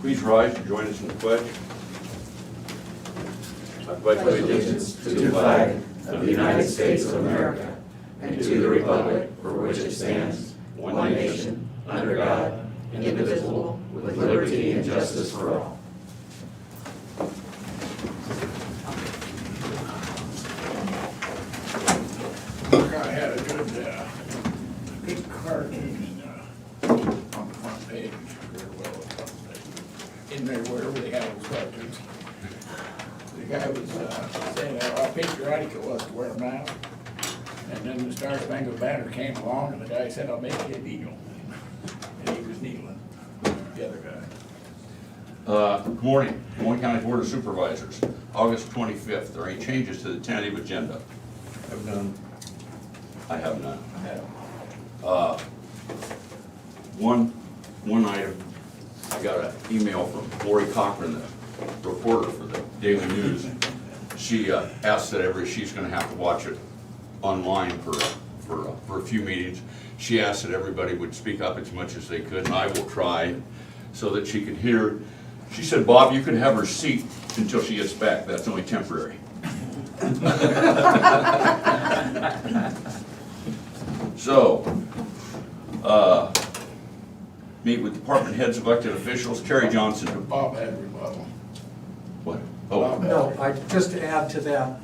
Please rise and join us in the pledge. I pledge allegiance to the flag of the United States of America and to the republic for which it stands, one nation, under God, indivisible, with liberty and justice for all. I had a good cartoon on the front page, very well on the front page. In there, wherever they have those cartoons. The guy was saying how patriotic it was to wear them now. And then the Star Spangled Banner came along and the guy said, "I'll make you an eagle." And he was kneeling, the other guy. Good morning, Moines County Board of Supervisors, August 25th. Are there any changes to the tentative agenda? Have none. I have none. One item, I got an email from Lori Cochran, the reporter for the Daily News. She asked that she's gonna have to watch it online for a few meetings. She asked that everybody would speak up as much as they could, and I will try so that she could hear. She said, "Bob, you can have her seat until she gets back. That's only temporary." So, meet with department heads, elected officials. Terry Johnson. Bob had a rebuttal. What? Bob had- No, just to add to that,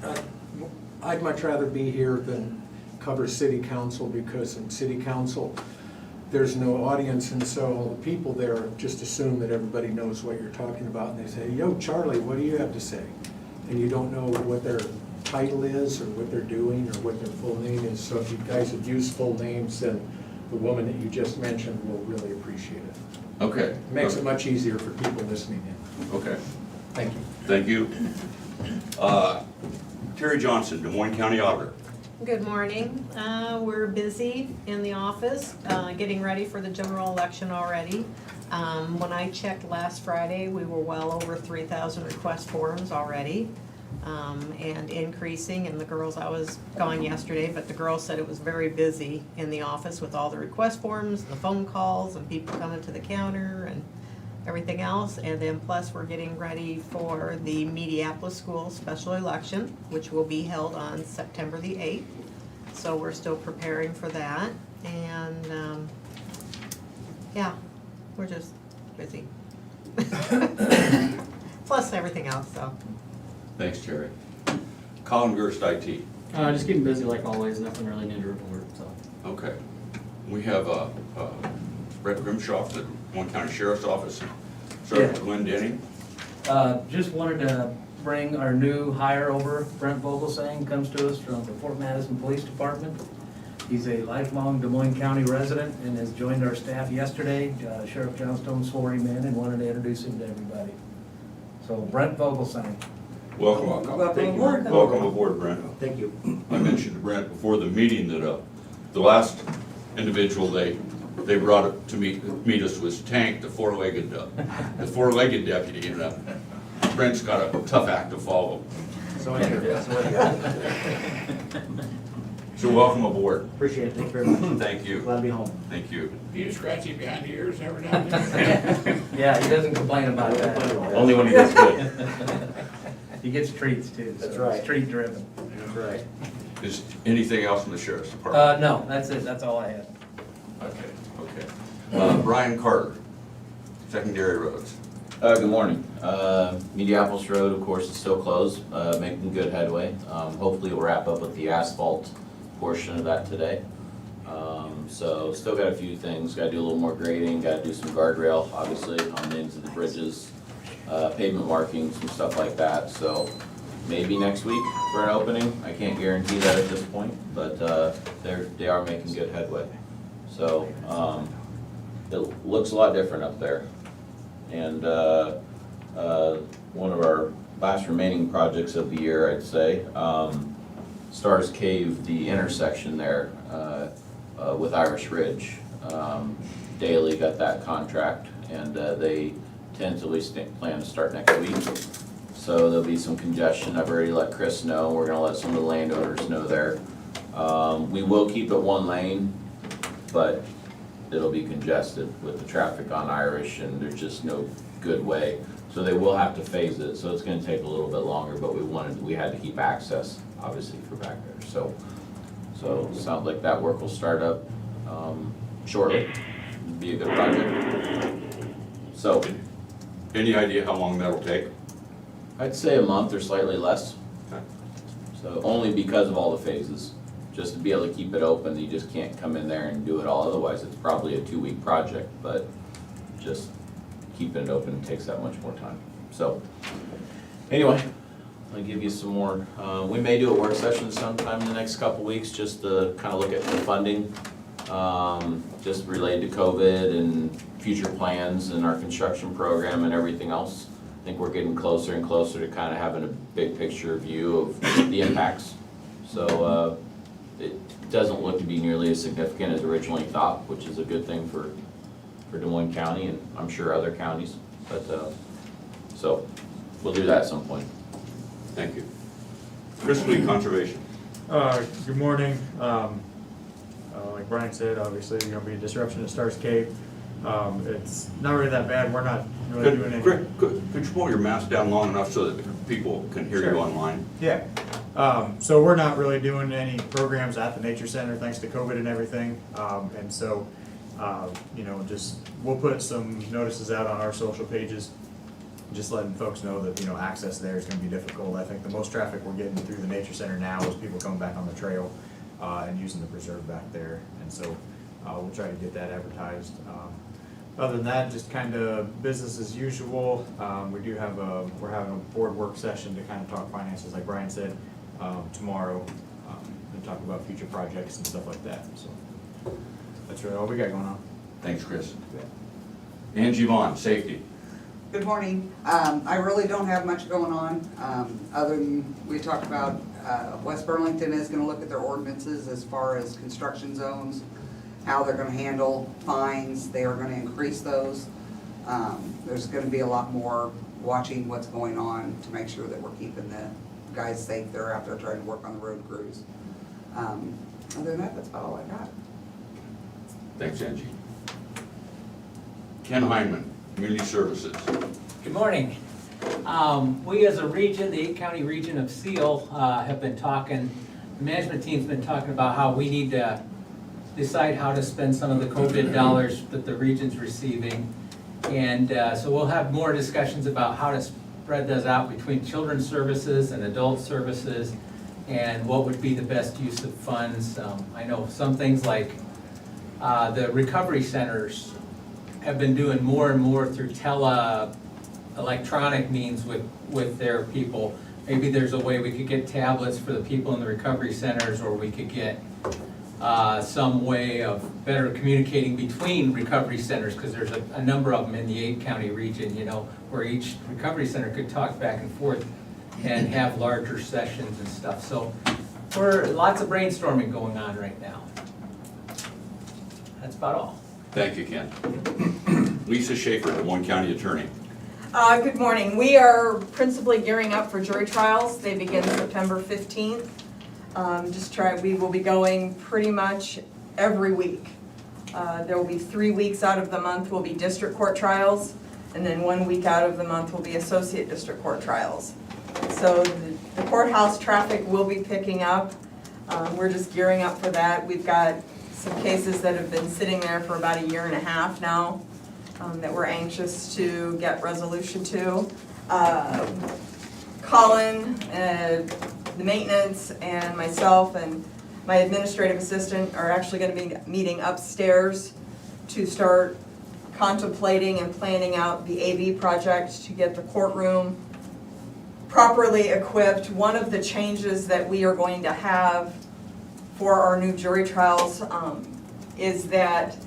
I'd much rather be here than cover city council, because in city council, there's no audience, and so the people there just assume that everybody knows what you're talking about, and they say, "Yo, Charlie, what do you have to say?" And you don't know what their title is, or what they're doing, or what their full name is. So if you guys would use full names, then the woman that you just mentioned will really appreciate it. Okay. It makes it much easier for people listening in. Okay. Thank you. Thank you. Terry Johnson, Des Moines County Auditor. Good morning. We're busy in the office, getting ready for the general election already. When I checked last Friday, we were well over 3,000 request forms already, and increasing. And the girls, I was gone yesterday, but the girls said it was very busy in the office with all the request forms, the phone calls, and people coming to the counter and everything else. And then plus we're getting ready for the Mediapolis School special election, which will be held on September the 8th. So we're still preparing for that. And yeah, we're just busy. Plus everything else, so. Thanks, Terry. Colin Gerst, IT. Just getting busy like always, nothing really new to report, so. Okay. We have Brett Grimshaw, the Des Moines County Sheriff's Office, Sergeant Yeah. Glenn Denning. Just wanted to bring our new hire over, Brent Vogelsang, comes to us from the Fort Madison Police Department. He's a lifelong Des Moines County resident and has joined our staff yesterday. Sheriff Johnstone swore him in and wanted to introduce him to everybody. So Brent Vogelsang. Welcome. Welcome aboard, Brent. Thank you. I mentioned to Brent before the meeting that the last individual they brought up to meet us was Tank, the four-legged deputy, and Brent's got a tough act to follow. So I hear. So welcome aboard. Appreciate it, thank you very much. Thank you. Glad to be home. Thank you. Do you scratch him behind the ears every now and then? Yeah, he doesn't complain about that. Only when he does good. He gets treats too. So That's right. It's treat driven. That's right. Is anything else from the Sheriff's Department? No, that's it, that's all I had. Okay. Brian Carter, Secondary Roads. Good morning. Mediapolis Road, of course, is still closed, making good headway. Hopefully we'll wrap up with the asphalt portion of that today. So still got a few things, gotta do a little more grading, gotta do some guardrail, obviously, on the ends of the bridges, pavement markings and stuff like that. So maybe next week for an opening. I can't guarantee that at this point, but they are making good headway. So it looks a lot different up there. And one of our last remaining projects of the year, I'd say, Stars Cave, the intersection there with Irish Ridge. Daly got that contract, and they tentatively plan to start next week. So there'll be some congestion. I've already let Chris know. We're gonna let some of the landowners know there. We will keep it one lane, but it'll be congested with the traffic on Irish, and there's just no good way. So they will have to phase it, so it's gonna take a little bit longer, but we had to keep access, obviously, for back there. So it sounds like that work will start up shortly. It'd be a good project. So Any idea how long that'll take? I'd say a month or slightly less. Okay. So only because of all the phases. Just to be able to keep it open, you just can't come in there and do it all. Otherwise, it's probably a 2-week project, but just keeping it open takes that much more time. So anyway, I'll give you some more. We may do a work session sometime in the next couple weeks just to kind of look at the funding, just related to COVID and future plans and our construction program and everything else. I think we're getting closer and closer to kind of having a big picture view of the impacts. So it doesn't look to be nearly as significant as originally thought, which is a good thing for Des Moines County and I'm sure other counties. But so we'll do that at some point. Thank you. Chris Lee, Conservation. Good morning. Like Brian said, obviously, there's gonna be a disruption at Stars Cape. It's not really that bad. We're not really doing anything. Could you pull your mask down long enough so that people can hear you Sure. online? Yeah. So we're not really doing any programs at the Nature Center thanks to COVID and everything. And so, you know, just, we'll put some notices out on our social pages, just letting folks know that, you know, access there is gonna be difficult. I think the most traffic we're getting through the Nature Center now is people coming back on the trail, and using the preserve back there. And so, we'll try to get that advertised. Other than that, just kind of business as usual. We're having a board work session to kind of talk finances, like Brian said, tomorrow, and talk about future projects and stuff like that. So that's really all we got going on. Thanks, Chris. Angie Vaughn, Safety. Good morning. I really don't have much going on, other than we talked about, West Burlington is gonna look at their ordinances as far as construction zones, how they're gonna handle fines. They are gonna increase those. There's gonna be a lot more watching what's going on to make sure that we're keeping the guys safe that are out there trying to work on the road crews. Other than that, that's about all I got. Thanks, Angie. Ken Hyman, Community Services. Good morning. We as a region, the 8-county region of Seal, have been talking, the management team's been talking about how we need to decide how to spend some of the COVID dollars that the region's receiving. And so we'll have more discussions about how to spread those out between children's services and adult services and what would be the best use of funds. I know some things like the recovery centers have been doing more and more through electronic means with their people. Maybe there's a way we could get tablets for the people in the recovery centers, or we could get some way of better communicating between recovery centers, because there's a number of them in the 8-county region, you know, where each recovery center could talk back and forth and have larger sessions and stuff. So lots of brainstorming going on right now. That's about all. Thank you, Ken. Lisa Schaefer, Des Moines County Attorney. Good morning. We are principally gearing up for jury trials. They begin September 15th. We will be going pretty much every week. There will be 3 weeks out of the month will be district court trials, and then 1 week out of the month will be associate district court trials. So the courthouse traffic will be picking up. We're just gearing up for that. We've got some cases that have been sitting there for about 1.5 years now, that we're anxious to get resolution to. Colin, the maintenance, and myself and my administrative assistant are actually going to be meeting upstairs to start contemplating and planning out the AV project to get the courtroom properly equipped. One of the changes that we are going to have for our new jury trials is that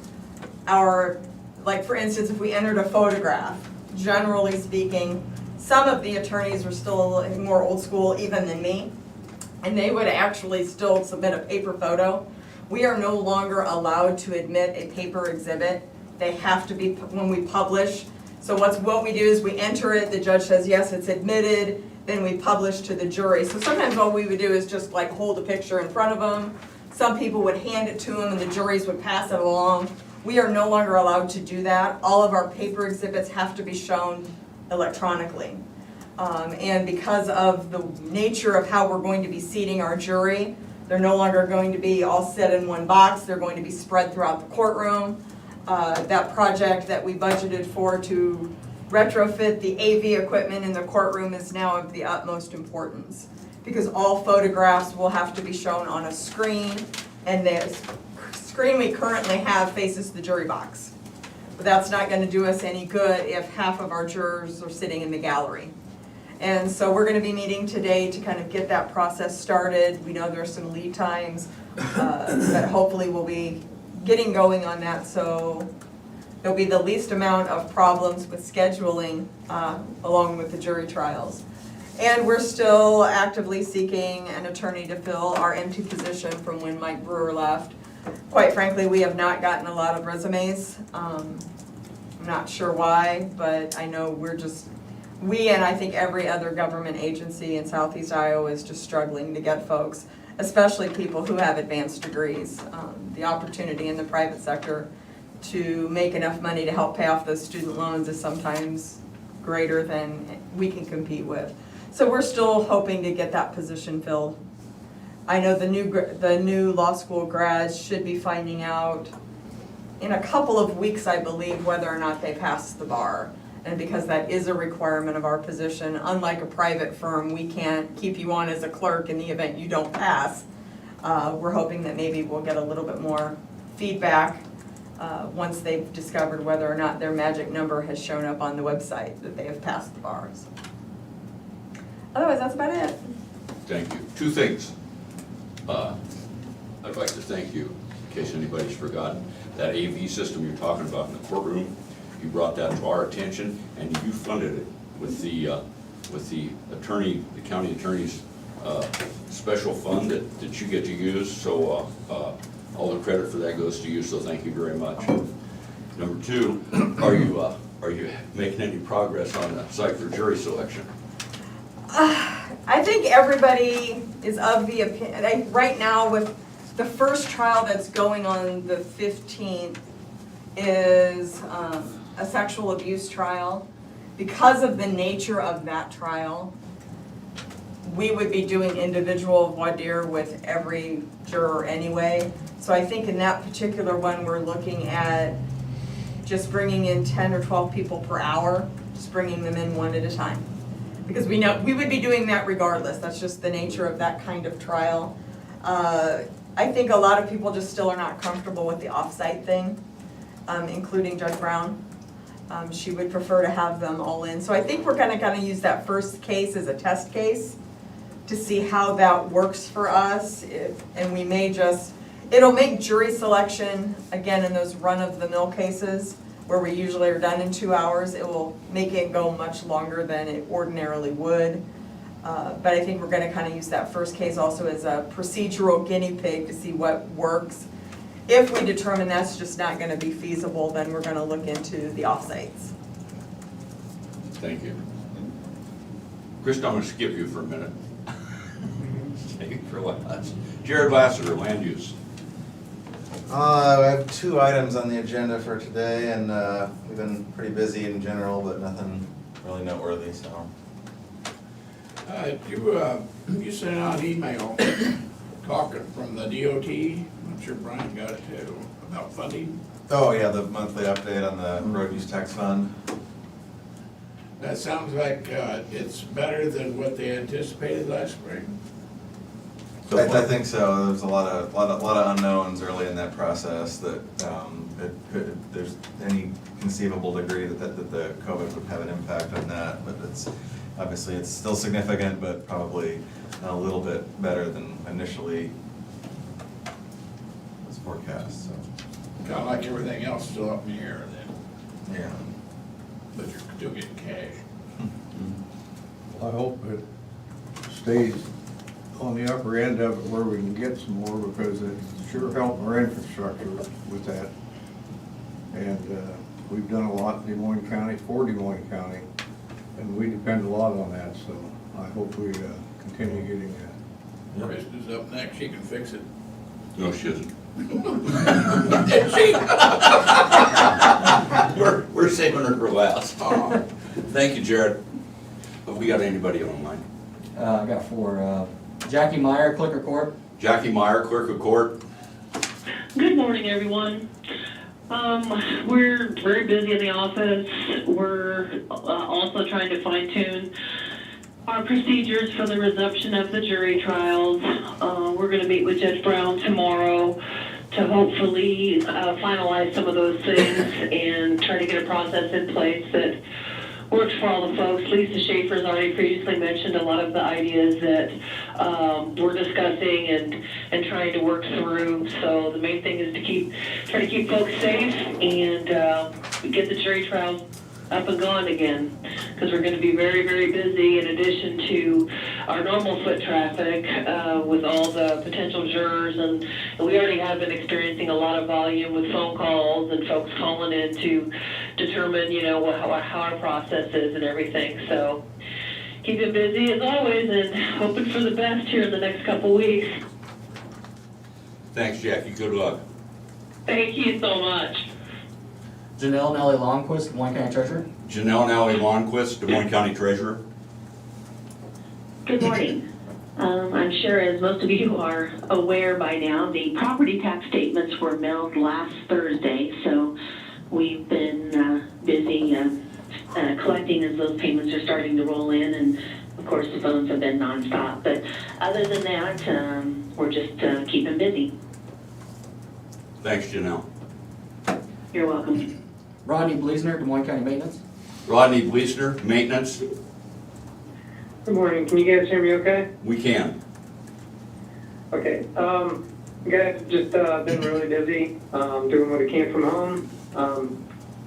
like for instance, if we entered a photograph, generally speaking, some of the attorneys are still more old school even than me, and they would actually still submit a paper photo. We are no longer allowed to admit a paper exhibit. They have to be when we publish. So what we do is we enter it, the judge says, yes, it's admitted, then we publish to the jury. So sometimes all we would do is just like hold a picture in front of them. Some people would hand it to them and the juries would pass it along. we are no longer allowed to do that. All of our paper exhibits have to be shown electronically. And because of the nature of how we're going to be seating our jury, they're no longer going to be all set in one box, they're going to be spread throughout the courtroom. That project that we budgeted for to retrofit the AV equipment in the courtroom is now of the utmost importance, because all photographs will have to be shown on a screen, and the screen we currently have faces the jury box. But that's not gonna do us any good if half of our jurors are sitting in the gallery. And so we're gonna be meeting today to kind of get that process started. We know there's some lead times, but hopefully we'll be getting going on that, so there'll be the least amount of problems with scheduling along with the jury trials. And we're still actively seeking an attorney to fill our empty position from when Mike Brewer left. Quite frankly, we have not gotten a lot of resumes. I'm not sure why, but I know we and I think every other government agency in Southeast Iowa is just struggling to get folks, especially people who have advanced degrees. The opportunity in the private sector to make enough money to help pay off those student loans is sometimes greater than we can compete with. So we're still hoping to get that position filled. I know the new law school grads should be finding out in a couple of weeks, I believe, whether or not they passed the bar. And because that is a requirement of our position, unlike a private firm, we can't keep you on as a clerk in the event you don't pass. We're hoping that maybe we'll get a little bit more feedback once they've discovered whether or not their magic number has shown up on the website, that they have passed the bars. Otherwise, that's about it. Thank you. Two things. I'd like to thank you, in case anybody's forgotten, that AV system you're talking about in the courtroom, you brought that to our attention, and you funded it with the attorney, the county attorney's special fund that you get to use, so all the credit for that goes to you, so thank you very much. Number two, are you making any progress on the site for jury selection? I think everybody is of the opinion, right now with the first trial that's going on the 15th is a sexual abuse trial. Because of the nature of that trial, we would be doing individual voir dire with every juror anyway. So I think in that particular one, we're looking at just bringing in 10 or 12 people per hour, just bringing them in one at a time. Because we know we would be doing that regardless. That's just the nature of that kind of trial. I think a lot of people just still are not comfortable with the off-site thing, including Judge Brown. She would prefer to have them all in. So I think we're gonna use that first case as a test case to see how that works for us. And we may it'll make jury selection, again, in those run-of-the-mill cases where we usually are done in 2 hours, it will make it go much longer than it ordinarily would. But I think we're gonna use that first case also as a procedural guinea pig to see what works. If we determine that's just not gonna be feasible, then we're gonna look into the offsites. Thank you. Chris, I'm gonna skip you for a minute. Take it for last. Jared Lassiter, land use. I have 2 items on the agenda for today, and we've been pretty busy in general, but nothing really noteworthy, so. You sent out an email talking from the DOT, I'm sure Brian got it too, about funding. Oh, yeah, the monthly update on the road use tax fund. That sounds like it's better than what they anticipated last spring. I think so. There's a lot of unknowns early in that process that there's any conceivable degree that the COVID would have an impact on that, but obviously it's still significant, but probably a little bit better than initially was forecast, so. Kind of like everything else still up in the air then, Yeah. but you're still getting cash. I hope it stays on the upper end of it where we can get some more, because it's sure helping our infrastructure with that. And we've done a lot in Des Moines County, for Des Moines County, and we depend a lot on that, so I hope we continue getting that. Krista's up next, she can fix it. No, she isn't. Did she? class. Thank you, Jared. Have we got anybody online? I got 4, Jackie Meyer, Clicker Court. Jackie Meyer, Clerk of Court. Good morning, everyone. We're very busy in the office. We're also trying to fine tune our procedures for the resumption of the jury trials. We're going to meet with Judge Brown tomorrow to hopefully finalize some of those things and try to get a process in place that works for all the folks. Lisa Schaefer's already previously mentioned a lot of the ideas that we're discussing and trying to work through. So the main thing is to try to keep folks safe and get the jury trials up and going again, because we're going to be very, very busy in addition to our normal foot traffic with all the potential jurors, and we already have been experiencing a lot of volume with phone calls and folks calling in to determine, how our process is and everything. So keeping busy as always and hoping for the best here in the next couple weeks. Thanks, Jackie. Good luck. Thank you so much. Janelle Nellie Longquist, Des Moines County Treasurer. Janelle Nally Longquist, Des Moines County Treasurer. Good morning. I'm sure as most of you are aware by now, the property tax statements were mailed last Thursday, so we've been busy collecting as those payments are starting to roll in, and of course the phones have been nonstop. But other than that, we're just keeping busy. Thanks, Janelle. You're welcome. Rodney Bleasner, Des Moines County Maintenance. Rodney Bleasner, Maintenance. Good morning, can you guys hear me okay? We can. Okay, guys, just been really busy, doing what I can from home.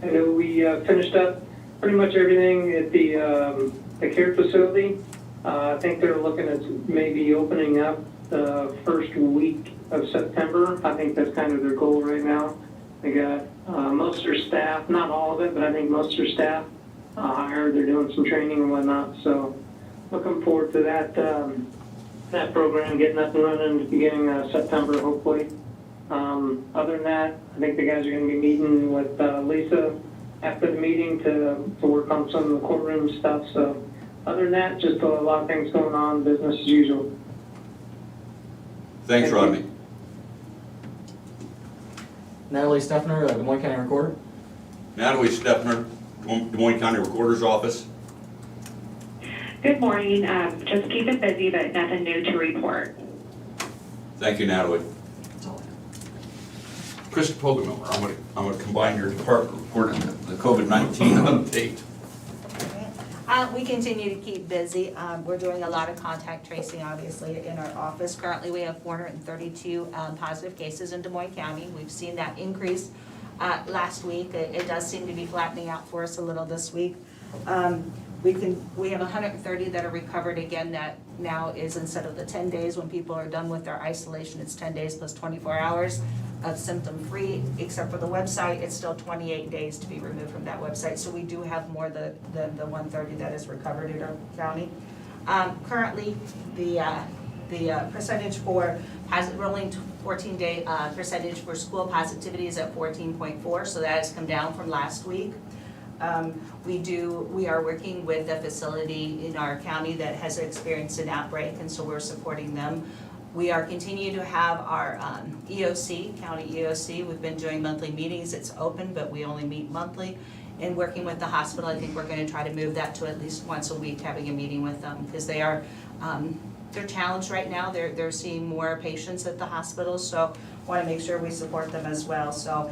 I know we finished up pretty much everything at the care facility. I think they're looking at maybe opening up the first week of September. I think that's kind of their goal right now. They got most of their staff, not all of it, but I think most of their staff hired. They're doing some training and whatnot, so looking forward to that program getting up and running at the beginning of September, hopefully. Other than that, I think the guys are going to be meeting with Lisa after the meeting to work on some of the courtroom stuff. So other than that, just a lot of things going on, business as usual. Thanks, Rodney. Natalie Steffner, Des Moines County Recorder. Natalie Steffner, Des Moines County Recorder's Office. Good morning. Just keeping busy, but nothing new to report. Thank you, Natalie. Krista Poggemiller, I'm gonna combine your department report and the COVID-19 update. We continue to keep busy. We're doing a lot of contact tracing, obviously, in our office. Currently, we have 432 positive cases in Des Moines County. We've seen that increase last week. It does seem to be flattening out for us a little this week. We have 130 that are recovered again. That now is, instead of the 10 days when people are done with their isolation, it's 10 days plus 24 hours of symptom-free. Except for the website, it's still 28 days to be removed from that website. So we do have more than the 130 that is recovered in our county. Currently, the percentage for rolling 14-day percentage for school positivity is at 14.4, so that has come down from last week. We are working with a facility in our county that has experienced an outbreak, and so we're supporting them. We are continuing to have our EOC, county EOC. We've been doing monthly meetings. It's open, but we only meet monthly. And working with the hospital, I think we're going to try to move that to at least once a week, having a meeting with them, because they are they're challenged right now. They're seeing more patients at the hospital, so want to make sure we support them as well. So.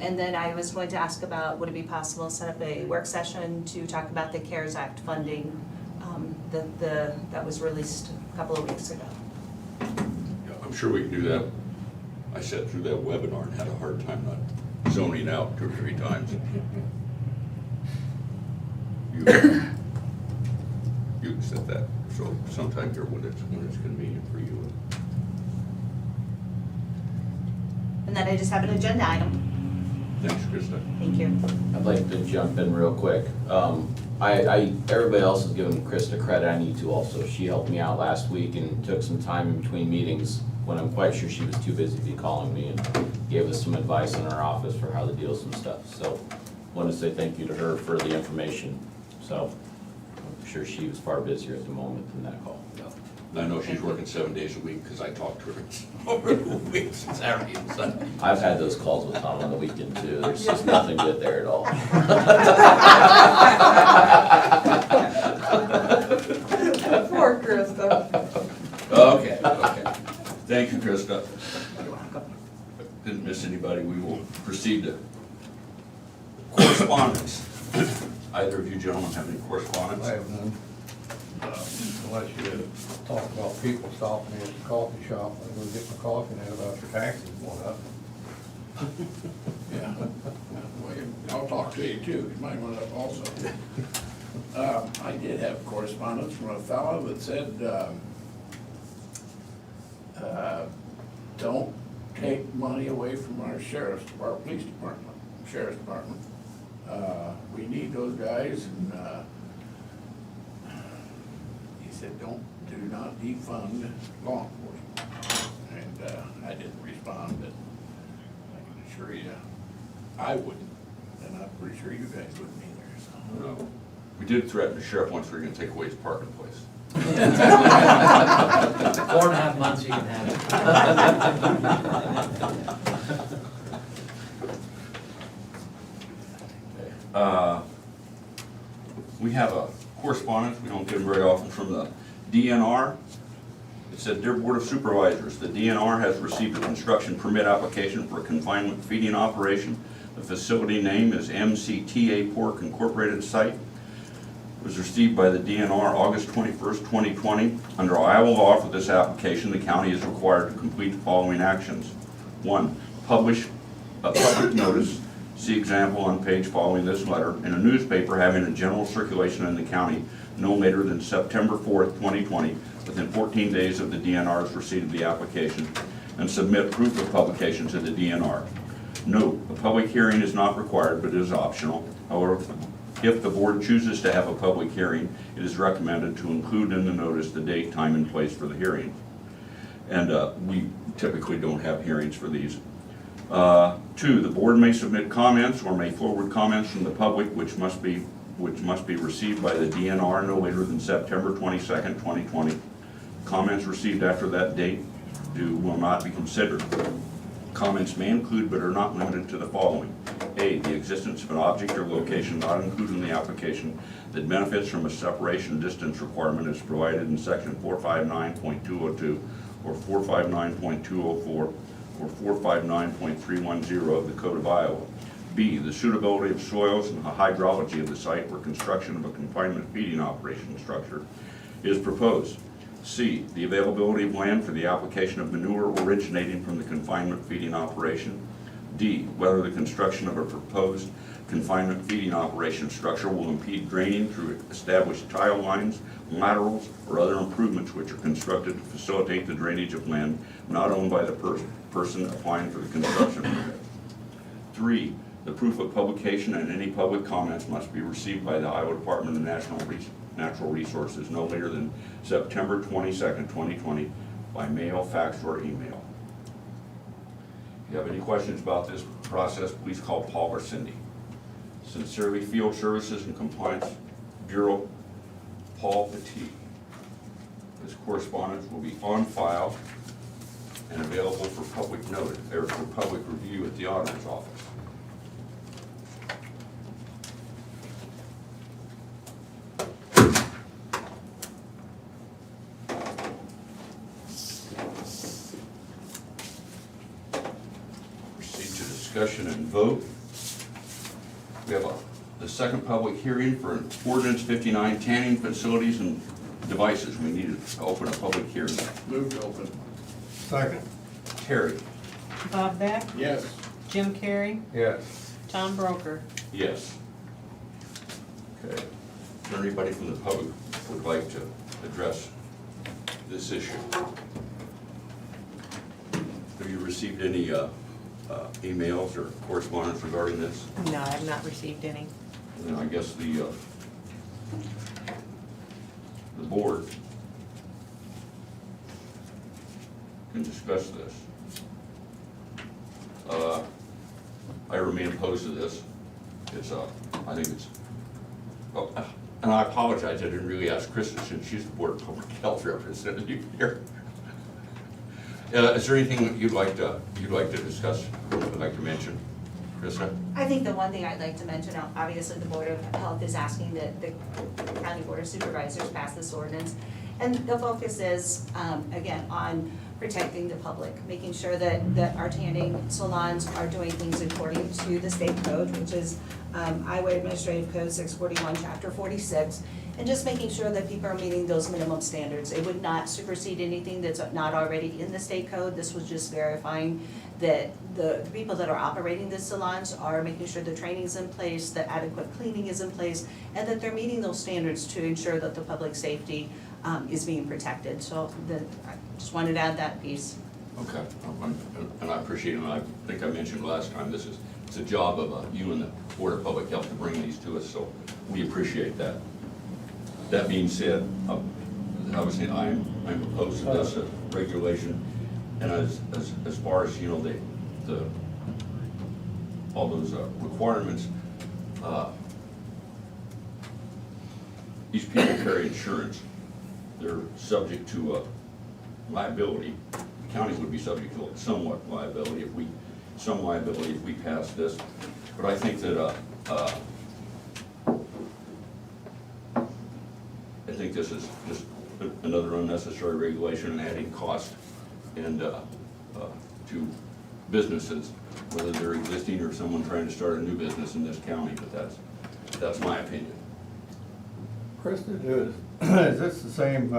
And then I was going to ask about, would it be possible to set up a work session to talk about the CARES Act funding that was released a couple of weeks ago? Yeah, I'm sure we can do that. I sat through that webinar and had a hard time not zoning out 2 or 3 times. You can set that, so sometime here when it's convenient for you. And then I just have an agenda item. Thanks, Krista. Thank you. I'd like to jump in real quick. Everybody else is giving Krista credit, I need to also. She helped me out last week and took some time in between meetings when I'm quite sure she was too busy to be calling me, and gave us some advice in our office for how to deal with some stuff. So want to say thank you to her for the information. So I'm sure she was far busier at the moment than that call. And I know she's working 7 days a week, because I talked to her over the weeks, Saturday and Sunday. I've had those calls with Tom on the weekend too. There's just nothing good there at all. Poor Krista. Okay. Thank you, Krista. Didn't miss anybody. We will proceed to correspondence. Either of you gentlemen have any correspondence? I have none. Unless you talk about people stopping at the coffee shop, I'm gonna get my coffee and about the taxes going up. Yeah. Well, I'll talk to you too, because mine went up also. I did have correspondence from a fellow that said, don't take money away from our police department, sheriff's department. We need those guys, and he said, do not defund law enforcement. And I didn't respond, but I can assure you, I wouldn't, and I'm pretty sure you guys wouldn't either, so. No. We did threaten the sheriff once we were gonna take away his parking place. 4.5 months you can have it. We have a correspondence, we don't get them very often, from the DNR. It said, "Dear Board of Supervisors, the DNR has received a construction permit application for a confinement feeding operation. The facility name is MCTA Pork Incorporated Site. It was received by the DNR August 21st, 2020. Under Iowa law for this application, the county is required to complete the following actions. 1. Publish a public notice, see example on page following this letter, in a newspaper having a general circulation in the county no later than September 4th, 2020, within 14 days of the DNR's receipt of the application, and submit proof of publication to the DNR. Note, a public hearing is not required but is optional. However, if the board chooses to have a public hearing, it is recommended to include in the notice the date, time, and place for the hearing." And we typically don't have hearings for these. 2, the board may submit comments or may forward comments from the public which must be received by the DNR no later than September 22nd, 2020. Comments received after that date will not be considered. Comments may include but are not limited to the following. A, the existence of an object or location not included in the application that benefits from a separation distance requirement as provided in section 459.202 or 459.204 or 459.310 of the Code of Iowa. B, the suitability of soils and the hydrology of the site where construction of a confinement feeding operation structure is proposed. C, the availability of land for the application of manure originating from the confinement feeding operation. D, whether the construction of a proposed confinement feeding operation structure will impede draining through established tile lines, laterals, or other improvements which are constructed to facilitate the drainage of land not owned by the person applying for the construction permit. 3, the proof of publication and any public comments must be received by the Iowa Department of Natural Resources no later than September 22nd, 2020 by mail, fax, or email. If you have any questions about this process, please call Paul or Cindy. Sincerely, Field Services and Compliance Bureau, Paul Petit. This correspondence will be on file and available for public notice, or for public review at the auditor's office. Discussion and vote. We have the second public hearing for ordinance 59, tanning facilities and devices. We need to open a public hearing. Move to open. Second. Terry? Bob Beck? Yes. Jim Carrey? Yes. Tom Broker? Yes. Okay. Is there anybody from the public who would like to address this issue? Have you received any emails or correspondence regarding this? No, I have not received any. And I guess the board can discuss this. I remain opposed to this, I think it's, oh, and I apologize, I didn't really ask Krista, since she's the Board of Public Health representative here. Is there anything you'd like to discuss, would like to mention, Krista? I think the one thing I'd like to mention, obviously the Board of Health is asking that the County Board of Supervisors pass this ordinance. And the focus is, again, on protecting the public, making sure that our tanning salons are doing things according to the state code, which is Iowa Administrative Code 641, Chapter 46, and just making sure that people are meeting those minimum standards. It would not supersede anything that's not already in the state code. This was just verifying that the people that are operating the salons are making sure the training's in place, that adequate cleaning is in place, and that they're meeting those standards to ensure that the public safety is being protected. So I just wanted to add that piece. Okay, and I appreciate it, and I think I mentioned last time, it's a job of you and the Board of Public Health to bring these to us, so we appreciate that. That being said, obviously I'm opposed to this regulation, and as far as, you know, the all those requirements, these people carry insurance. They're subject to liability. The county would be subject to somewhat liability if we pass this. But I think that I think this is just another unnecessary regulation and adding cost and to businesses, whether they're existing or someone trying to start a new business in this county. But that's my opinion. Krista, is this the same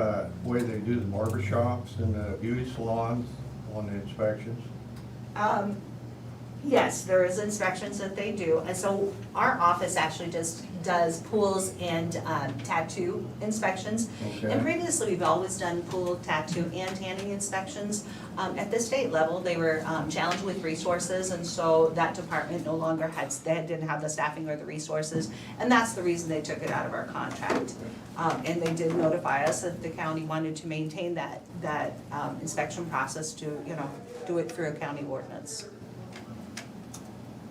way they do the barber shops and the beauty salons on the inspections? Yes, there is inspections that they do, and so our office actually just does pools and tattoo inspections. Okay. And previously, we've always done pool, tattoo, and tanning inspections. At the state level, they were challenged with resources, and so that department no longer didn't have the staffing or the resources, and that's the reason they took it out of our contract. And they did notify us that the county wanted to maintain that inspection process to, you know, do it through a county ordinance.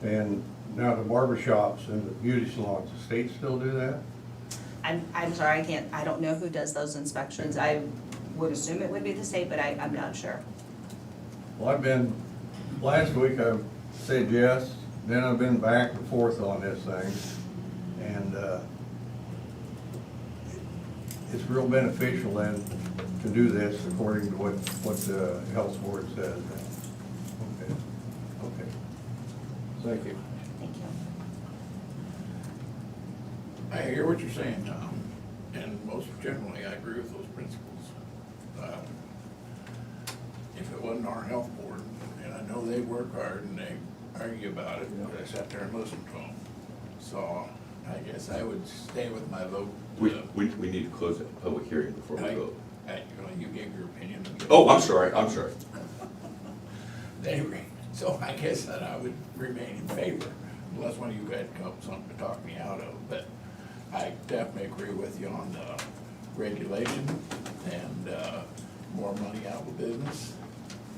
And now the barber shops and the beauty salons, the state still do that? I'm sorry, I don't know who does those inspections. I would assume it would be the state, but I'm not sure. Well, last week I said yes, then I've been back and forth on this thing. And it's real beneficial then to do this according to what the health board says. Okay. Thank you. Thank you. I hear what you're saying, Tom, and most generally, I agree with those principles. If it wasn't our health board, and I know they work hard and they argue about it, but I sat there and listened to them. So I guess I would stay with my vote. We need to close the public hearing before we vote. You gave your opinion. Oh, I'm sorry. Anyway, so I guess that I would remain in favor, unless one of you guys come up with something to talk me out of. But I definitely agree with you on the regulation and more money out of the business.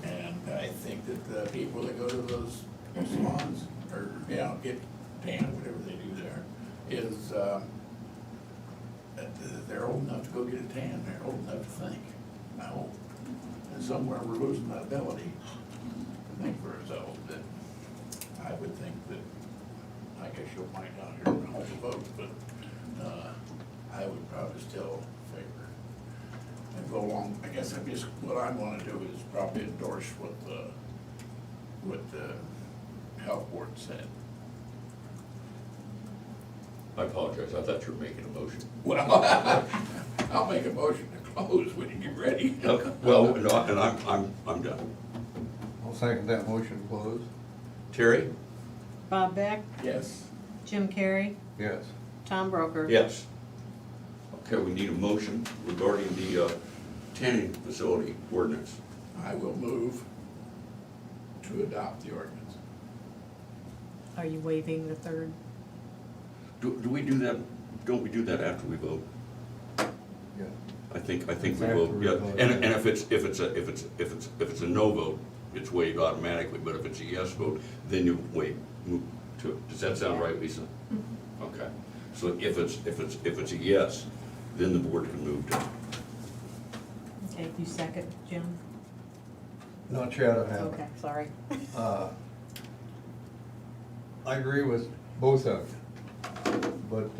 And I think that the people that go to those salons, or, you know, get tan, whatever they do there, is, they're old enough to go get a tan, they're old enough to think, I hope. And somewhere we're losing that ability to think for ourselves, but I would think that, I guess you'll find out here in all the votes, but, I would probably still favor and go along. I guess what I wanna do is probably endorse what the health board said. I apologize. I thought you were making a motion. Well, I'll make a motion to close when you get ready. Okay. Well, no, and I'm done. I'll second that motion to close. Terry? Bob Beck, Yes. Jim Carrey, Yes. Tom Broker. Yes. Okay, we need a motion regarding the tanning facility ordinance. I will move to adopt the ordinance. Are you waiving the third? Do we do that? Don't we do that after we vote? Yeah. I think we After will. we Yeah. vote. And if it's a no vote, it's waived automatically. But if it's a yes vote, then you move to it. Does that sound right, Lisa? Okay. So if it's a yes, then the board can move to, Okay, you second, Jim? Not yet, I haven't. Okay, sorry. I agree with both of you, but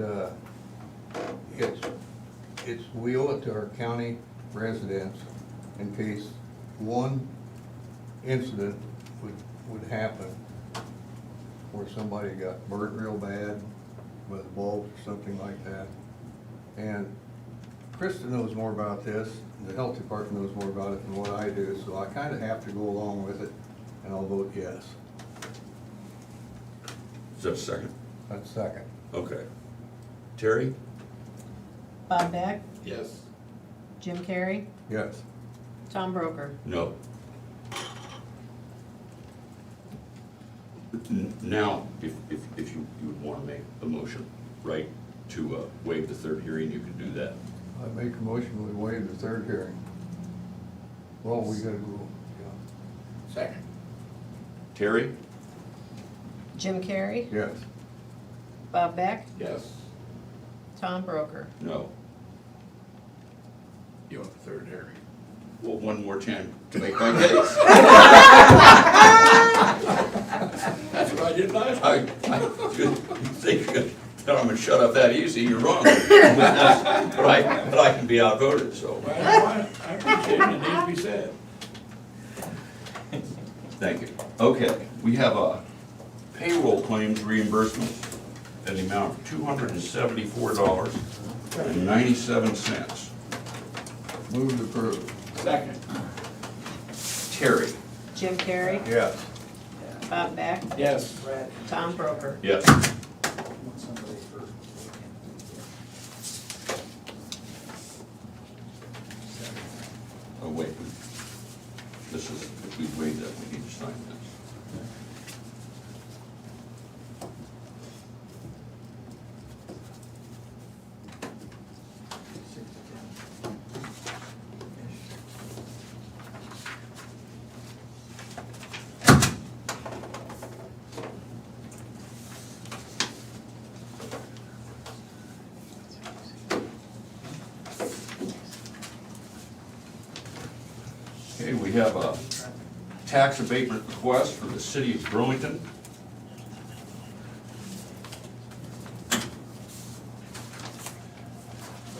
we owe it to our county residents in case one incident would happen where somebody got burnt real bad with a bulb or something like that. And Krista knows more about this, the health department knows more about it than what I do, so I kind of have to go along with it, and I'll vote yes. is that a second? That's second. Okay. Terry? Bob Beck, Yes. Jim Carrey, Yes. Tom Broker. No. Now, if you would want to make a motion, right, to waive the third hearing, you can do that. I make a motion, we waive the third hearing. Well, we gotta go, yeah. Second. Terry? Jim Carrey, Yes. Bob Beck, Yes. Tom Broker. No. You want the third hearing? Well, one more chance to make my case. That's what I did last I, time. you think you're gonna shut up that easy, you're wrong. But I can be outvoted, so. Well, I appreciate it, it needs to be said. Thank you. Okay, we have a payroll claims reimbursement in the amount of $274.97. Move to approve. Second. Terry? Jim Carrey, Yes. Bob Beck, Yes. Tom Broker. Yes. Oh, wait. This is, if we waive that, we need to sign this. Okay, we have a tax abatement request for the city of Burlington.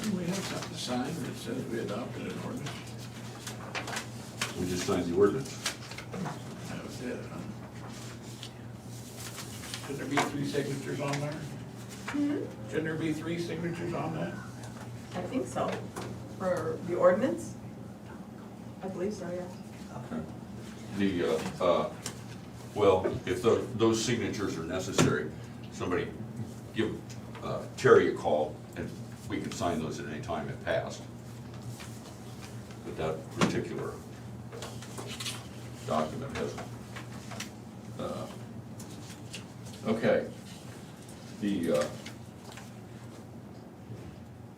Don't we have something to sign that says we adopted an ordinance? We just signed the ordinance. That was it, huh? Should there be 3 signatures on there? Shouldn't there be 3 signatures on that? I think so. For the ordinance? I believe so, yeah. Well, if those signatures are necessary, somebody give Terry a call and we can sign those at any time it passed. But that particular document has, okay.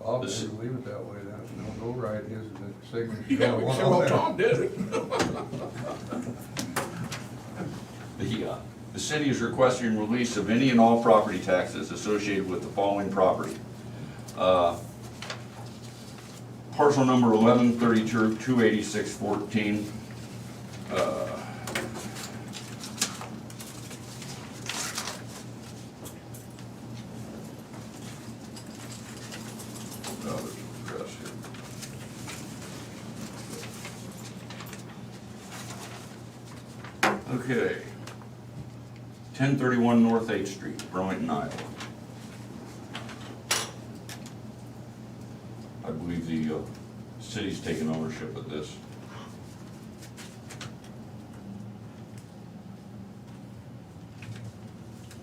I'll This- just leave it that way, then. No, go right, his signature. Yeah, we can say, well, Tom did it. The city is requesting release of any and all property taxes associated with the following property. Parcel number 1132-28614. There's an address here. Okay. 1031 North 8th Street, Burlington, Iowa. I believe the city's taken ownership of this.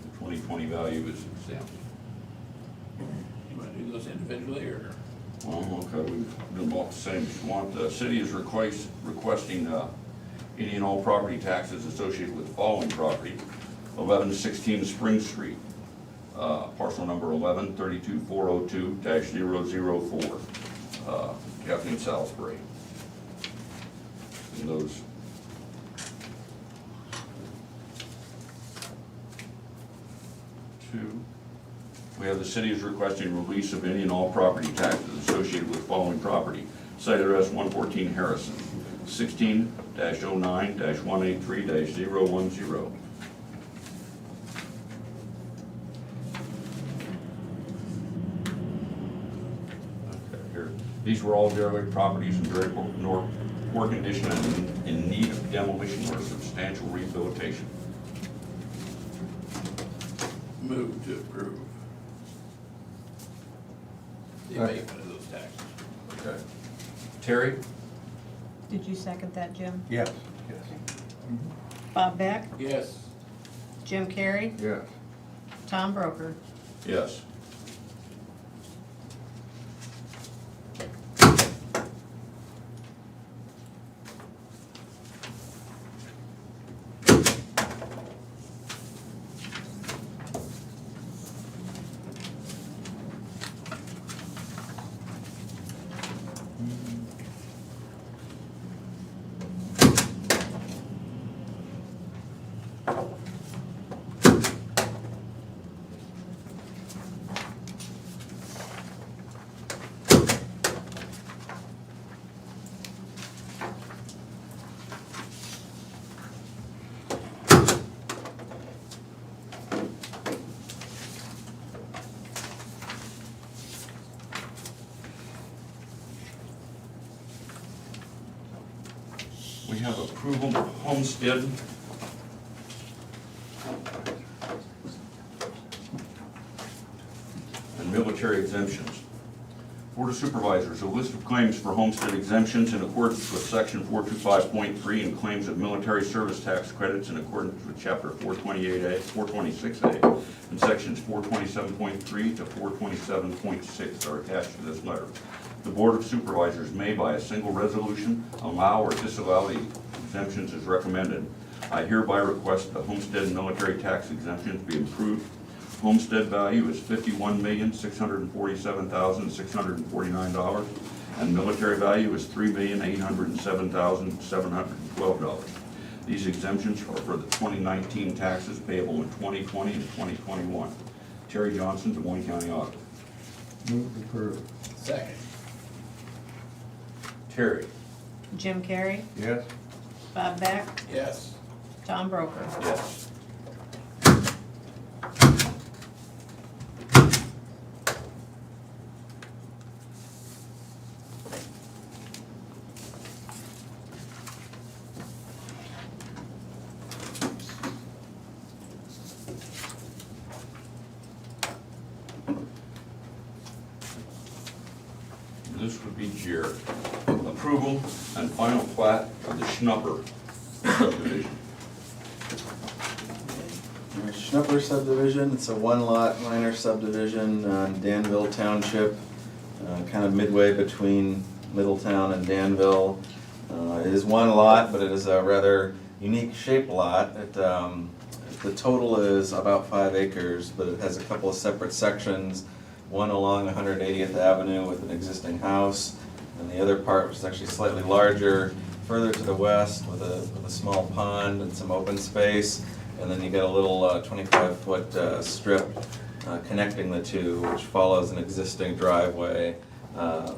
The 2020 value is exempt. You want to do those individually, or? Well, okay, we've done both the same. If you want, the city is requesting any and all property taxes associated with the following property. 1116 Spring Street, parcel number 1132-402-004, Kathleen Salisbury. And those. 2. We have the city is requesting release of any and all property taxes associated with following property. Site address 114 Harrison, 16-09-183-010. Okay, here. These were all derelict properties in very poor condition and in need of demolition or substantial rehabilitation. Move to approve the abatement of those taxes. Okay. Terry? Did you second that, Jim? Yes, yes. Bob Beck? Yes. Jim Carrey? Yes. Tom Broker? Yes. We have approval of homestead. And military exemptions. Board of Supervisors, a list of claims for homestead exemptions in accordance with section 425.3 and claims of military service tax credits in accordance with chapter 428A, 426A, and sections 427.3 to 427.6 are attached to this letter. The Board of Supervisors may, by a single resolution, allow or disallow the exemptions as recommended. I hereby request the homestead and military tax exemptions be approved. Homestead value is $51,647,649, and military value is $3,807,712. These exemptions are for the 2019 taxes payable in 2020 and 2021. Terry Johnson, Des Moines County Auditor. Move to approve. Second. Terry? Jim Carrey? Yes. Bob Beck? Yes. Tom Broker? Yes. This would be Jared. Approval and final plat of the Schnupper subdivision. Schnupper subdivision, it's a one-lot minor subdivision on Danville Township, kind of midway between Middletown and Danville. It is one lot, but it is a rather unique shaped lot. The total is about 5 acres, but it has a couple of separate sections, one along 180th Avenue with an existing house, and the other part, which is actually slightly larger, further to the west with a small pond and some open space. And then you get a little 25-foot strip connecting the two, which follows an existing driveway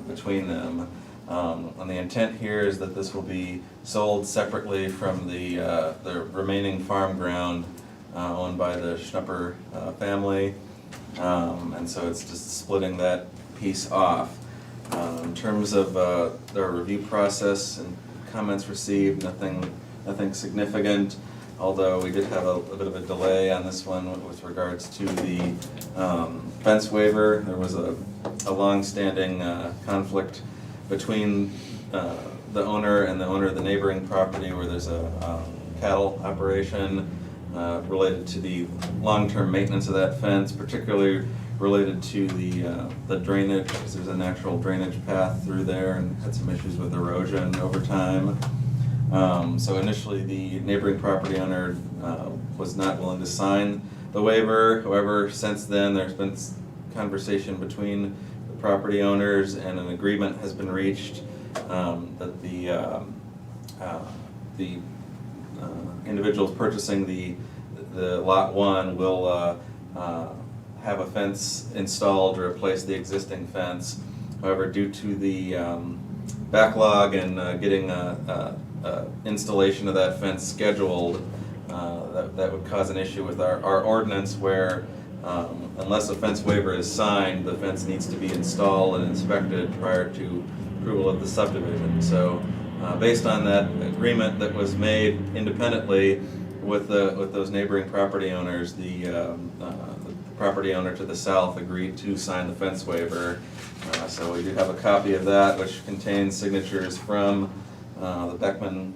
between them. And the intent here is that this will be sold separately from the remaining farm ground owned by the Schnupper family. And so it's just splitting that piece off. In terms of their review process and comments received, nothing significant. Although we did have a bit of a delay on this one with regards to the fence waiver. There was a long-standing conflict between the owner and the owner of the neighboring property where there's a cattle operation related to the long-term maintenance of that fence, particularly related to the drainage, because there's a natural drainage path through there and had some issues with erosion over time. So initially, the neighboring property owner was not willing to sign the waiver. However, since then, there's been conversation between the property owners and an agreement has been reached that the individuals purchasing the lot one will have a fence installed to replace the existing fence. However, due to the backlog and getting installation of that fence scheduled, that would cause an issue with our ordinance where unless a fence waiver is signed, the fence needs to be installed and inspected prior to approval of the subdivision. So based on that agreement that was made independently with those neighboring property owners, the property owner to the south agreed to sign the fence waiver. So we do have a copy of that, which contains signatures from the Beckman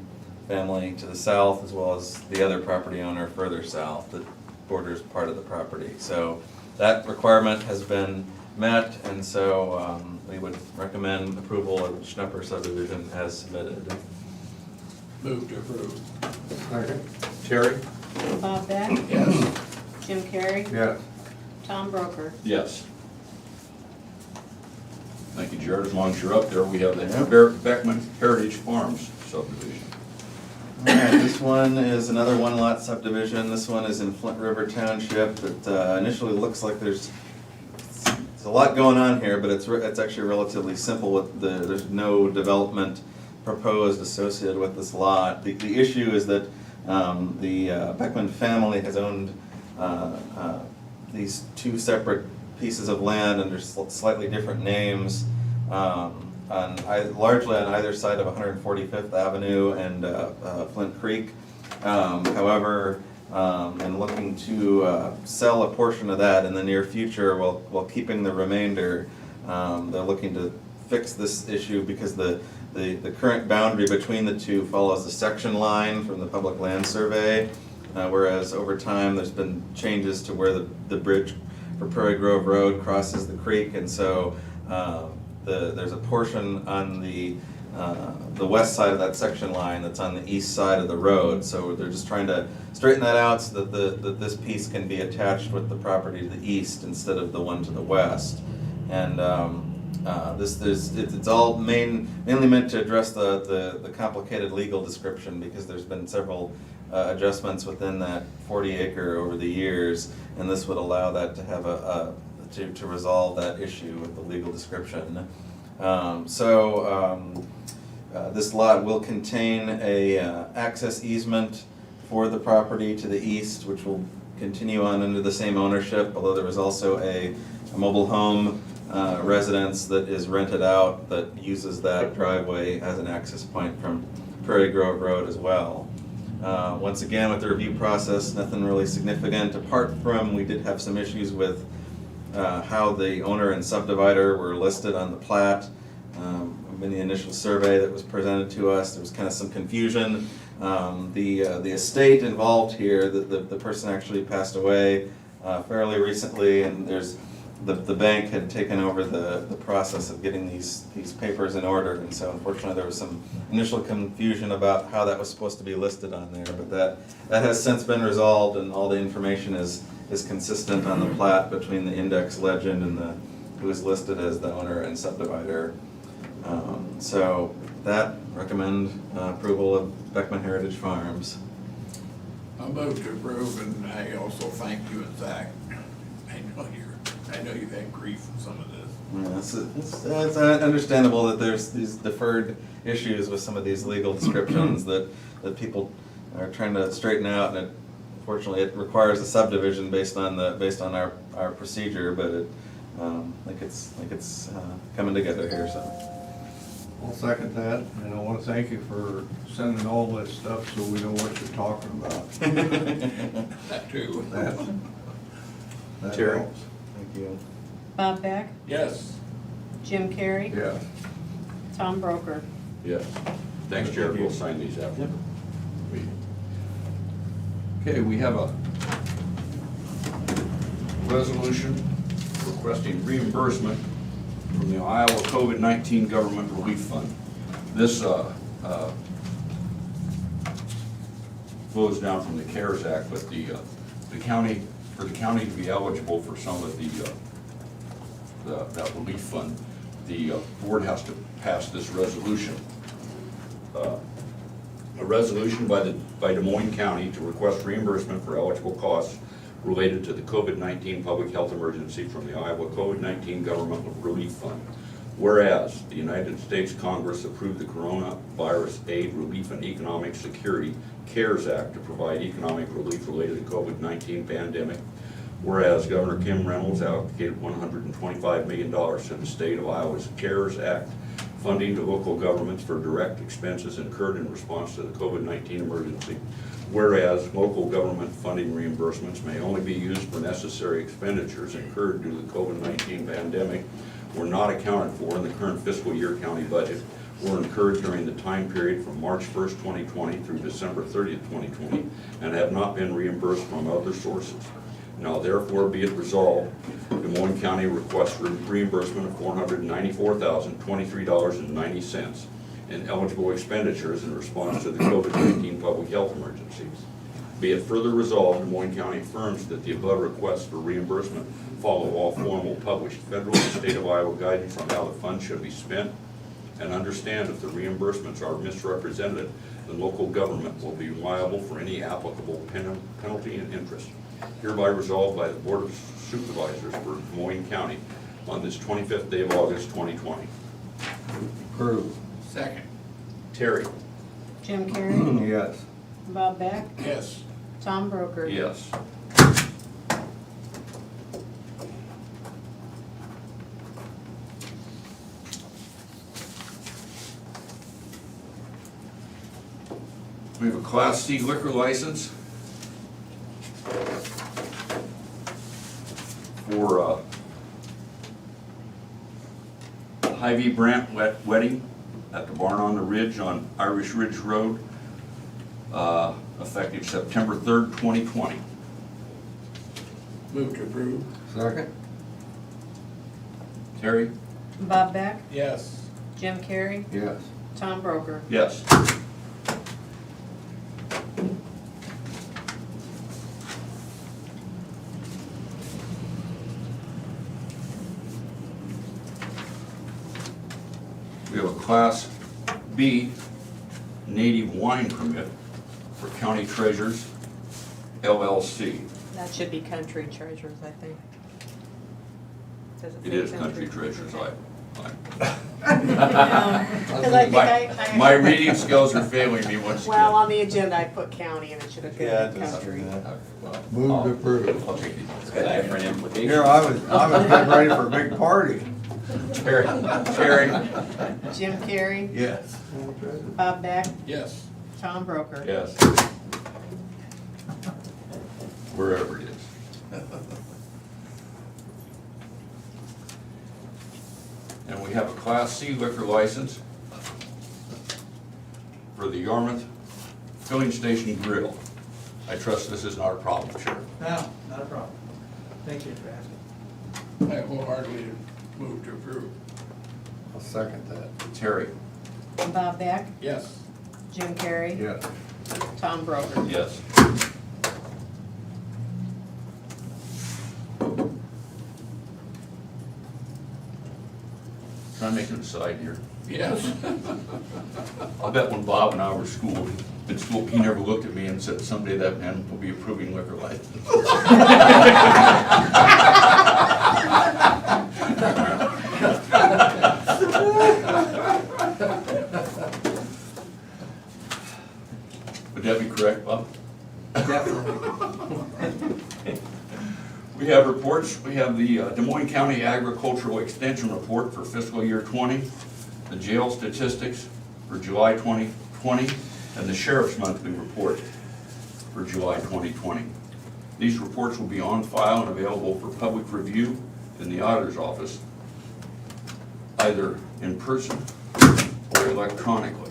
family to the south, as well as the other property owner further south that borders part of the property. So that requirement has been met, and so we would recommend approval of the Schnupper subdivision as submitted. Move to approve. Second. Terry? Bob Beck? Yes. Jim Carrey? Yes. Tom Broker? Yes. Thank you, Jared. As long as you're up there, we have the Yep. Beckman Heritage Farms subdivision. All right, this one is another one-lot subdivision. This one is in Flint River Township. It initially looks like there's a lot going on here, but it's actually relatively simple. There's no development proposed associated with this lot. The issue is that the Beckman family has owned these two separate pieces of land under slightly different names, largely on either side of 145th Avenue and Flint Creek. However, in looking to sell a portion of that in the near future while keeping the remainder, they're looking to fix this issue because the current boundary between the two follows the section line from the public land survey, whereas over time there's been changes to where the bridge for Prairie Grove Road crosses the creek, and so there's a portion on the west side of that section line that's on the east side of the road. So they're just trying to straighten that out so that this piece can be attached with the property to the east instead of the one to the west. And it's all mainly meant to address the complicated legal description, because there's been several adjustments within that 40 acre over the years, and this would allow that to have to resolve that issue with the legal description. This lot will contain a access easement for the property to the east, which will continue on under the same ownership, although there is also a mobile home residence that is rented out that uses that driveway as an access point from Prairie Grove Road as well. Once again, with the review process, nothing really significant, apart from we did have some issues with how the owner and subdivider were listed on the plat. In the initial survey that was presented to us, there was kind of some confusion. The estate involved here, the person actually passed away fairly recently, and the bank had taken over the process of getting these papers in order, and so unfortunately there was some initial confusion about how that was supposed to be listed on there, but that has since been resolved, and all the information is consistent on the plat between the index legend and who is listed as the owner and subdivider. So that recommend approval of Beckman Heritage Farms. I move to approve, and I also thank you and Zach. I know you've had grief with some of this. Yeah, it's understandable that there's these deferred issues with some of these legal descriptions that people are trying to straighten out, and unfortunately it requires a subdivision based on our procedure, but I think it's coming together here. So I'll second that, and I want to thank you for sending all this stuff so we know what you're talking about. That too. That Terry. helps. Thank you. Bob Beck? Yes. Jim Carrey? Yeah. Tom Broker? Yes. Thanks, Jared. We'll sign these after the meeting. Okay, we have a resolution requesting reimbursement from the Iowa COVID-19 Government Relief Fund. This flows down from the CARES Act, but the county, for the county to be eligible for some of that relief fund, the board has to pass this resolution. A resolution by Des Moines County to request reimbursement for eligible costs related to the COVID-19 public health emergency from the Iowa COVID-19 Governmental Relief Fund. Whereas the United States Congress approved the Coronavirus Aid, Relief, and Economic Security CARES Act to provide economic relief related to COVID-19 pandemic. Whereas Governor Kim Reynolds allocated $125 million to the state of Iowa's CARES Act funding to local governments for direct expenses incurred in response to the COVID-19 emergency. Whereas local government funding reimbursements may only be used for necessary expenditures incurred due to the COVID-19 pandemic were not accounted for in the current fiscal year county budget, were incurred during the time period from March 1st, 2020 through December 30th, 2020, and have not been reimbursed from other sources. Now therefore be it resolved, Des Moines County requests reimbursement of $494,023.90 in eligible expenditures in response to the COVID-19 public health emergency. Be it further resolved, Des Moines County affirms that the above requests for reimbursement follow all formal published federal and state of Iowa guidance on how the funds should be spent, and understand if the reimbursements are misrepresented, then local government will be liable for any applicable penalty and interest. Hereby resolved by the Board of Supervisors for Des Moines County on this 25th day of August, 2020. Approve. Second. Terry? Jim Carrey? Yes. Bob Beck? Yes. Tom Broker? Yes. We have a Class C liquor license for Hy-Vee Brant Wedding at the Barn on the Ridge on Irish Ridge Road, effective September 3rd, 2020. Move to approve. Second? Terry? Bob Beck? Yes. Jim Carrey? Yes. Tom Broker? Yes. We have a Class B native wine permit for County Treasures LLC. That should be Country Treasures, I think. Does It say is Country Treasures, Okay. I my reading skills are failing me once again. Well, on the agenda, I put county and it should have Yeah, been it does. country. Move to approve. I'll take it. It's got different implications. Here, I was getting ready for a big party. Terry? Jim Carrey? Yes. Bob Beck? Yes. Tom Broker? Yes. Wherever it is. And we have a Class C liquor license for the Yarmouth Filling Station Grill. I trust this is not a problem, Sheriff. No, not a problem. Thank you for asking. I wholeheartedly move to approve. I'll second that. Terry? Bob Beck? Yes. Jim Carrey? Yes. Tom Broker? Yes. Can I make an aside here? Yes. I bet when Bob and I were in school, he never looked at me and said, someday that man will be approving liquor license. Would that be correct, Bob? Definitely. We have reports. We have the Des Moines County Agricultural Extension Report for fiscal year 20, the jail statistics for July 2020, and the Sheriff's Monthly Report for July 2020. These reports will be on file and available for public review in the auditor's office, either in person or electronically.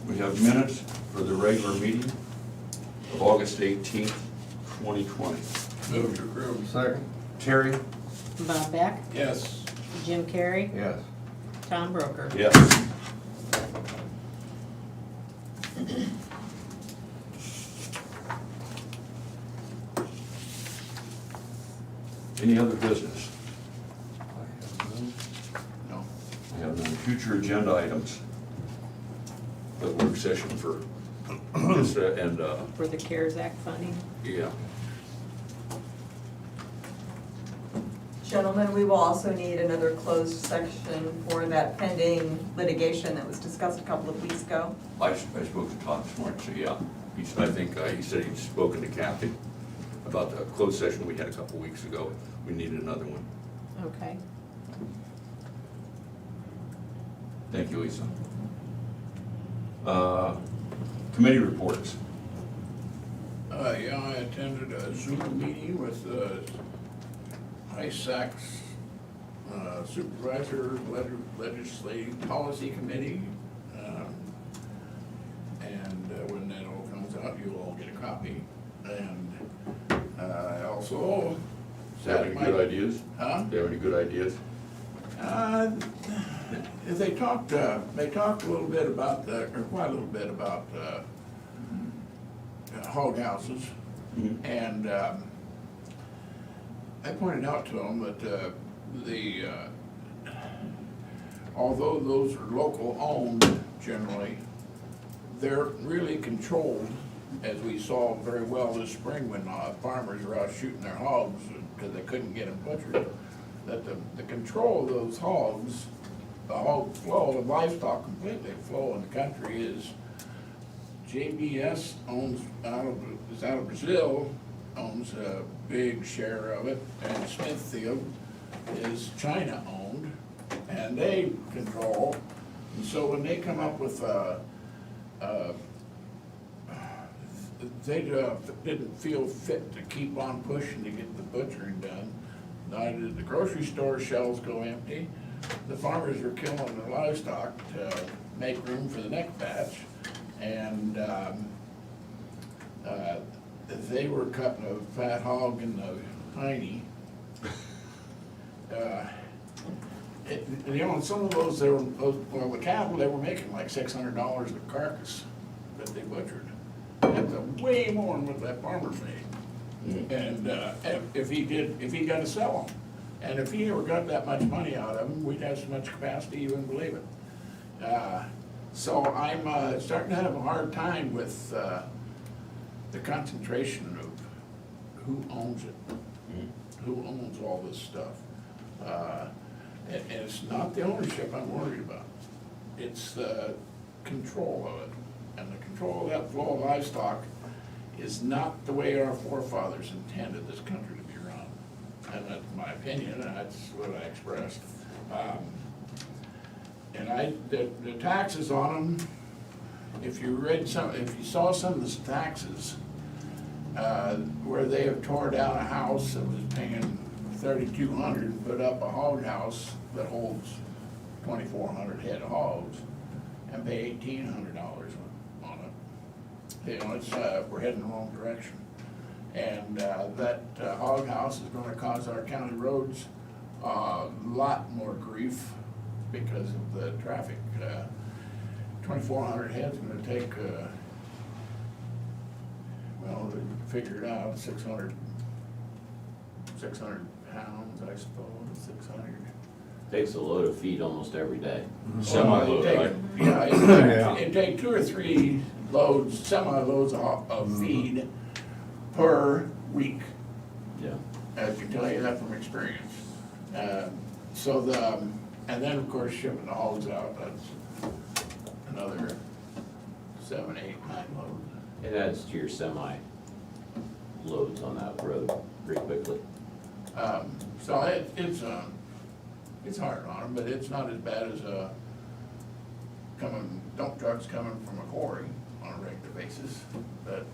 We have minutes for the regular meeting of August 18th, 2020. Move to approve. Second? Terry? Bob Beck? Yes. Jim Carrey? Yes. Tom Broker? Yes. Any other business? No. We have none. Future agenda items. The work session for this, and, For the CARES Act funding. yeah. Gentlemen, we will also need another closed section for that pending litigation that was discussed a couple of weeks ago. I spoke to Todd this morning, so yeah. I think he said he'd spoken to Kathy about the closed session we had a couple weeks ago. We needed another one. Okay. Thank you, Lisa. Committee reports. Yeah, I attended a Zoom meeting with ISAC's Supervisor Legislative Policy Committee. And when that all comes out, you'll all get a copy. And I also Do you have any good ideas? Huh? Do you have any good ideas? They talked a little bit about, or quite a little bit about hog houses. Mhm. And I pointed out to them that although those are local owned generally, they're really controlled, as we saw very well this spring when farmers were out shooting their hogs because they couldn't get them butchered. That the control of those hogs, the hog flow, the livestock completely flow in the country is JBS is out of Brazil, owns a big share of it, and Smithfield is China owned, and they control. And so when they come up with they didn't feel fit to keep on pushing to get the butchering done. Neither did the grocery store shelves go empty. The farmers were killing their livestock to make room for the next batch. And they were cutting a fat hog in the hiney. And some of those, the cattle, they were making like $600 a carcass that they butchered. That's way more than what that farmer made. And if he got to sell them. And if he ever got that much money out of them, we'd have so much capacity you wouldn't believe it. So I'm starting to have a hard time with the concentration of who owns it, who owns all this stuff. And it's not the ownership I'm worried about. It's the control of it. And the control of that flow of livestock is not the way our forefathers intended this country to be run. And that's my opinion, and that's what I expressed. And the taxes on them, if you saw some of the taxes, where they have tore down a house that was paying $3,200 and put up a hog house that holds 2,400 head of hogs and pay $1,800 on it. You know, it's, we're heading the wrong direction. And that hog house is gonna cause our county roads a lot more grief because of the traffic. 2,400 heads gonna take, well, they figured out 600 pounds, I suppose, 600. Takes a load of feed almost every day. Semi-load, right? Yeah, it'd take 2 or 3 loads, semi-loads of feed per week. Yeah. I can tell you that from experience. And then of course shipping the hogs out, that's another 7, 8, 9 loads. It adds to your semi loads on that road pretty quickly. So it's hard on them, but it's not as bad as dump trucks coming from a quarry on a regular basis. But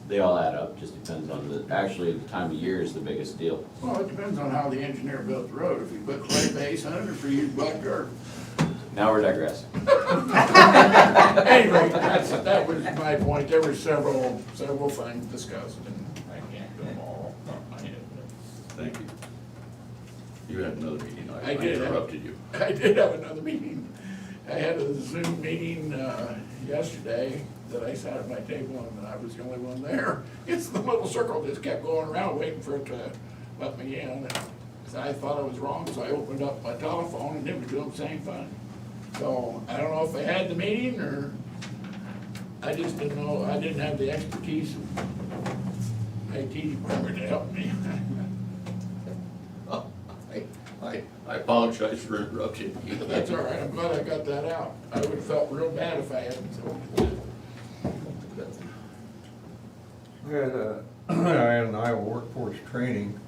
They all add up, just depends on actually the time of year is the biggest deal. well, it depends on how the engineer built the road. If you put clay base on it, or if you use black dirt. Now we're digressing. Anyway, that was my point. There were several things discussed, and I can't do them all off my head. Thank you. You had another meeting, I did. interrupted you. I did have another meeting. I had a Zoom meeting yesterday that I sat at my table and I was the only one there. It's the little circle just kept going around waiting for it to let me in. And so I thought I was wrong, so I opened up my telephone and it was doing the same thing. So I don't know if they had the meeting or I just didn't know, I didn't have the expertise of IT department to help me. I apologize for interrupting you. That's all right, I'm glad I got that out. I would have felt real bad if I hadn't. I had an Iowa workforce training,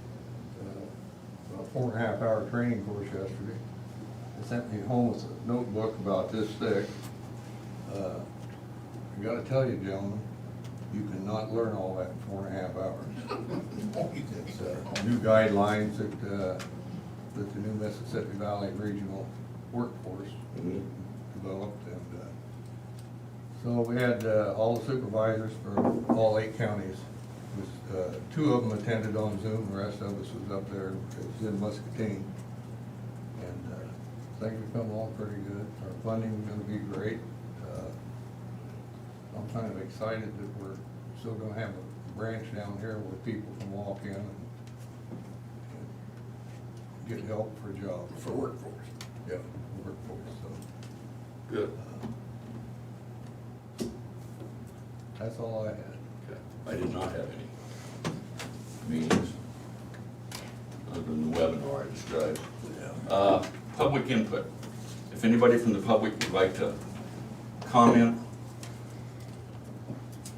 about 4.5 hour training course yesterday. They sent me home with a notebook about this thick. I gotta tell you, gentlemen, you cannot learn all that in 4.5 hours. It's new guidelines that the new Mississippi Valley Regional Workforce developed. And so we had all the supervisors for all 8 counties. Was, 2 of them attended on Zoom, the rest of us was up there. It was in Muscatine. And things have come along pretty good. Our funding's gonna be great. I'm kind of excited that we're still gonna have a branch down here where people can walk in and get help for a job. For workforce. Yeah, workforce, so. Good. That's all I had. Okay. I did not have any meetings, other than the webinar I described. Public input. If anybody from the public would like to comment,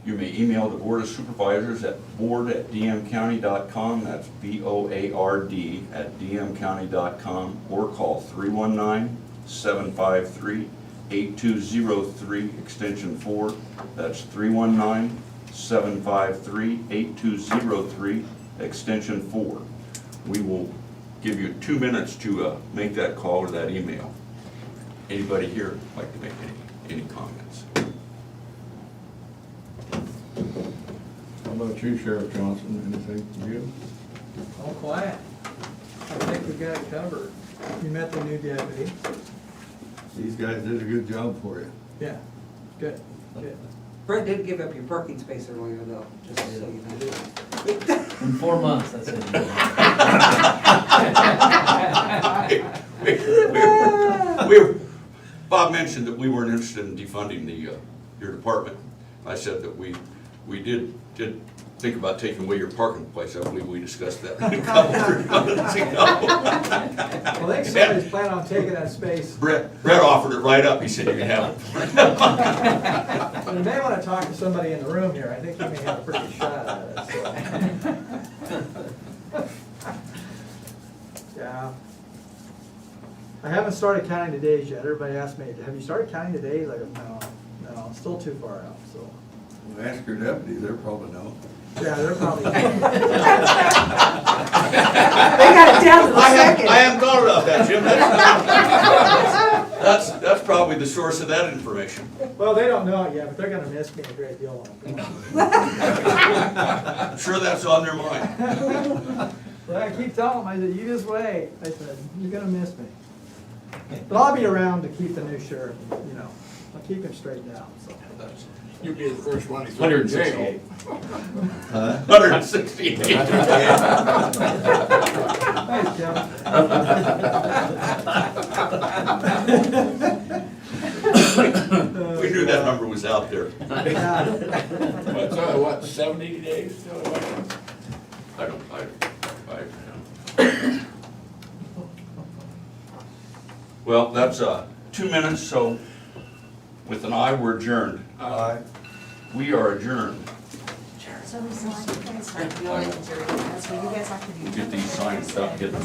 you may email the Board of Supervisors at board@dmcounty.com, that's BOARD@dmcounty.com, or call 319-753-8203, extension 4, that's 319-753-8203, extension 4. We will give you 2 minutes to make that call or that email. Anybody here like to make any comments? How about you, Sheriff Johnson? Anything from you? All quiet. I think we got it covered. You met the new deputy. These guys did a good job for you. Yeah, good, good. Brett did give up your parking space earlier though, just so you know. In 4 months, that's it. Bob mentioned that we weren't interested in defunding your department. I said that we did think about taking away your parking place. I believe we discussed that a couple of months ago. Well, I think somebody's planning on taking that space. Brett offered it right up. He said you can have it. But you may want to talk to somebody in the room here. I think you may have a pretty good shot at it, so. Yeah. I haven't started counting the days yet. Everybody asked me, have you started counting the days? I go, no, it's still too far out, so. Well, ask your deputies, they're probably know. Yeah, they're probably. They got it down to the second. I haven't thought about that, Jim. That's probably the source of that information. Well, they don't know it yet, but they're gonna miss me a great deal. I'm sure that's on their mind. Well, I keep telling them, I said, you just wait. I said, you're gonna miss me. But I'll be around to keep the new sheriff, you know, I'll keep him straightened out, so. You'll be the first one to go to jail. 168. Thanks, Jim. We knew that number was out there. What's, what, 70 days till election? I Well, that's 2 minutes, so with an aye, we're adjourned. Aye. We are adjourned. So you guys, that's what you guys have to do. Get these signed up, get them